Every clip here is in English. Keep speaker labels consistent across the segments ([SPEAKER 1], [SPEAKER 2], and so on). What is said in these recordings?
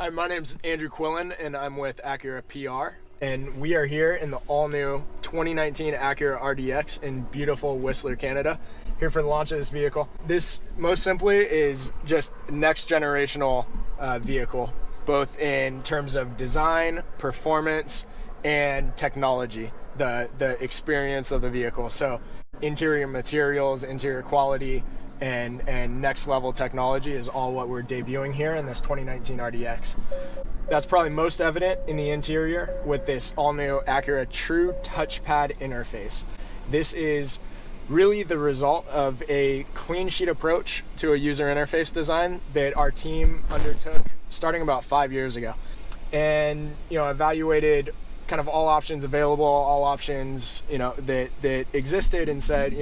[SPEAKER 1] Hi, my name's Andrew Quillen, and I'm with Acura PR. And we are here in the all-new 2019 Acura RDX in beautiful Whistler, Canada, here for the launch of this vehicle. This, most simply, is just next generational vehicle, both in terms of design, performance, and technology, the experience of the vehicle. So interior materials, interior quality, and next level technology is all what we're debuting here in this 2019 RDX. That's probably most evident in the interior with this all new Acura True Touchpad interface. This is really the result of a clean sheet approach to a user interface design that our team undertook starting about 5 years ago, and evaluated kind of all options available, all options that existed, and said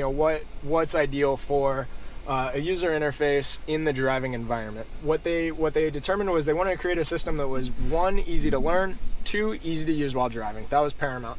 [SPEAKER 1] what's ideal for a user interface in the driving environment. What they determined was they wanted to create a system that was, one, easy to learn, two, easy to use while driving. That was paramount.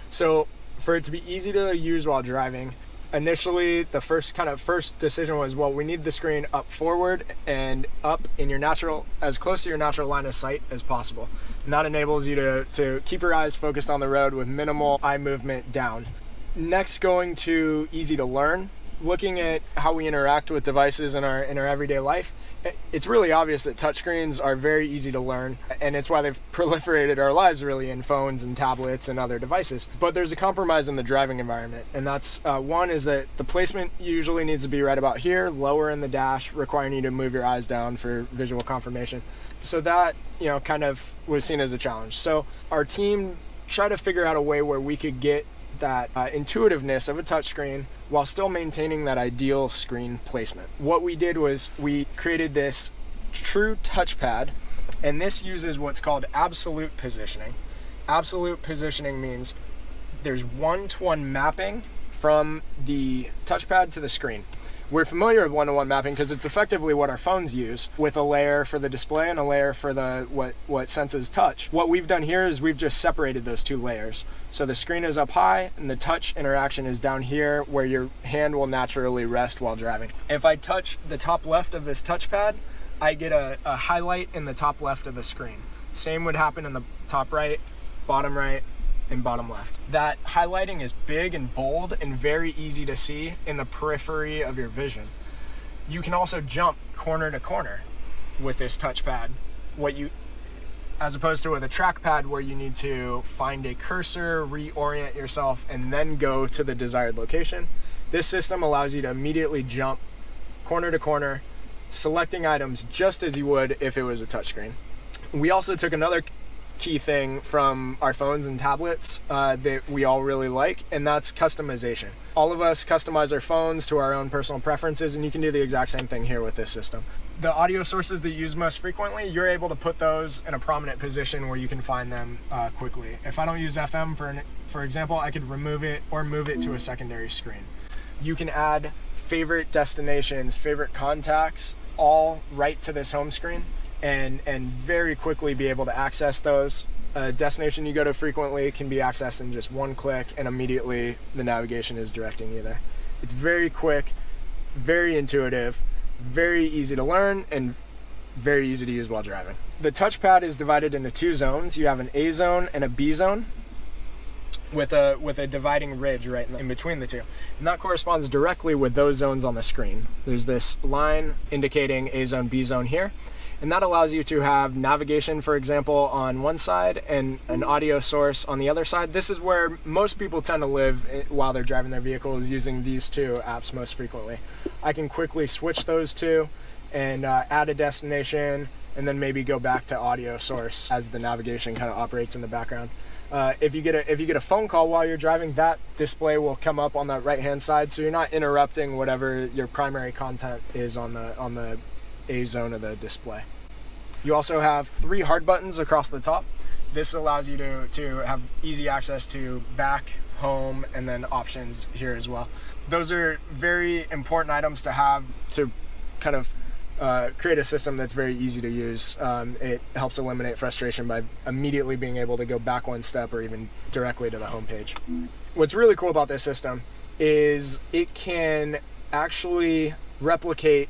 [SPEAKER 1] So for it to be easy to use while driving, initially the first decision was, well, we need the screen up forward and up in your natural, as close to your natural line of sight as possible. And that enables you to keep your eyes focused on the road with minimal eye movement down. Next, going to easy to learn. Looking at how we interact with devices in our everyday life, it's really obvious that touchscreens are very easy to learn, and it's why they've proliferated our lives really in phones and tablets and other devices. But there's a compromise in the driving environment, and that's one is that the placement usually needs to be right about here, lower in the dash, requiring you to move your eyes down for visual confirmation. So that kind of was seen as a challenge. So our team tried to figure out a way where we could get that intuitiveness of a touchscreen while still maintaining that ideal screen placement. What we did was we created this true touchpad, and this uses what's called absolute positioning. Absolute positioning means there's one-to-one mapping from the touchpad to the screen. We're familiar with one-to-one mapping because it's effectively what our phones use, with a layer for the display and a layer for the what senses touch. What we've done here is we've just separated those two layers. So the screen is up high and the touch interaction is down here where your hand will naturally rest while driving. If I touch the top left of this touchpad, I get a highlight in the top left of the screen. Same would happen in the top right, and bottom left. That highlighting is big and bold and very easy to see in the periphery of your vision. You can also jump corner to corner with this touchpad, as opposed to with a trackpad where you need to find a cursor, reorient yourself, and then go to the desired location. This system allows you to immediately jump corner to corner, selecting items just as you would if it was a touchscreen. We also took another key thing from our phones and tablets that we all really like, and that's customization. All of us customize our phones to our own personal preferences, and you can do the exact same thing here with this system. The audio sources that you use most frequently, you're able to put those in a prominent position where you can find them quickly. If I don't use FM, for example, I could remove it or move it to a secondary screen. You can add favorite destinations, favorite contacts, all right to this home screen, and very quickly be able to access those. A destination you go to frequently can be accessed in just one click, and immediately the navigation is directing you there. It's very quick, very intuitive, very easy to learn, and very easy to use while driving. The touchpad is divided into two zones. You have an A zone and a B zone with a dividing ridge right in between the two. And that corresponds directly with those zones on the screen. There's this line indicating A zone, B zone here. And that allows you to have navigation, for example, on one side and an audio source on the other side. This is where most people tend to live while they're driving their vehicle, is using these two apps most frequently. I can quickly switch those two and add a destination, and then maybe go back to audio source as the navigation kind of operates in the background. If you get a phone call while you're driving, that display will come up on the right-hand side, so you're not interrupting whatever your primary content is on the A zone of the display. You also have 3 hard buttons across the top. This allows you to have easy access to back, home, and then options here as well. Those are very important items to have to kind of create a system that's very easy to use. It helps eliminate frustration by immediately being able to go back one step or even directly to the home page. What's really cool about this system is it can actually replicate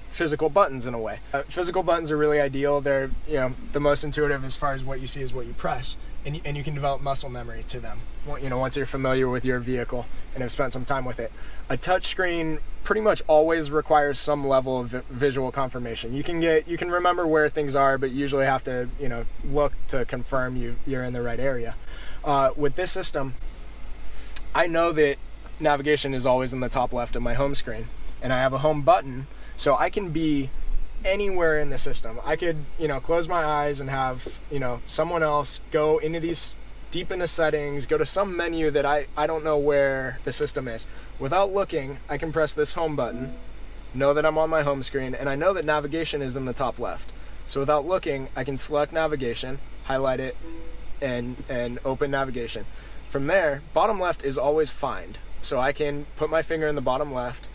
[SPEAKER 1] physical buttons in a way. Physical buttons are really ideal. They're, you know, the most intuitive as far as what you see is what you press, and you can develop muscle memory to them. You know, once you're familiar with your vehicle and have spent some time with it. A touch screen pretty much always requires some level of visual confirmation. You can remember where things are, but you usually have to, you know, look to confirm you're in the right area. With this system, I know that navigation is always in the top left of my home screen, and I have a home button, so I can be anywhere in the system. I could, you know, close my eyes and have, you know, someone else go into these deep into settings, go to some menu that I don't know where the system is. Without looking, I can press this home button, know that I'm on my home screen, and I know that navigation is in the top left. So without looking, I can select navigation, highlight it, and open navigation. From there, bottom left is always find. So I can put my finger in the bottom left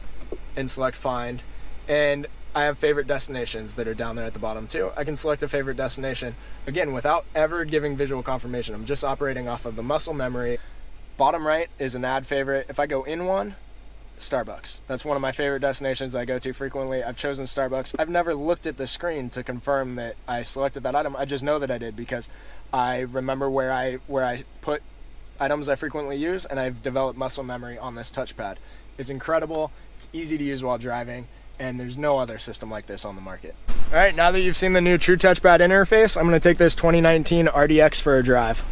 [SPEAKER 1] and select find, and I have favorite destinations that are down there at the bottom too. I can select a favorite destination, again, without ever giving visual confirmation. I'm just operating off of the muscle memory. Bottom right is an add favorite. If I go in one, Starbucks. That's one of my favorite destinations I go to frequently. I've chosen Starbucks. I've never looked at the screen to confirm that I selected that item. I just know that I did because I remember where I put items I frequently use, and I've developed muscle memory on this touchpad. It's incredible. It's easy to use while driving, and there's no other system like this on the market. All right, now that you've seen the new True Touchpad interface, I'm going to take this 2019 RDX for a drive.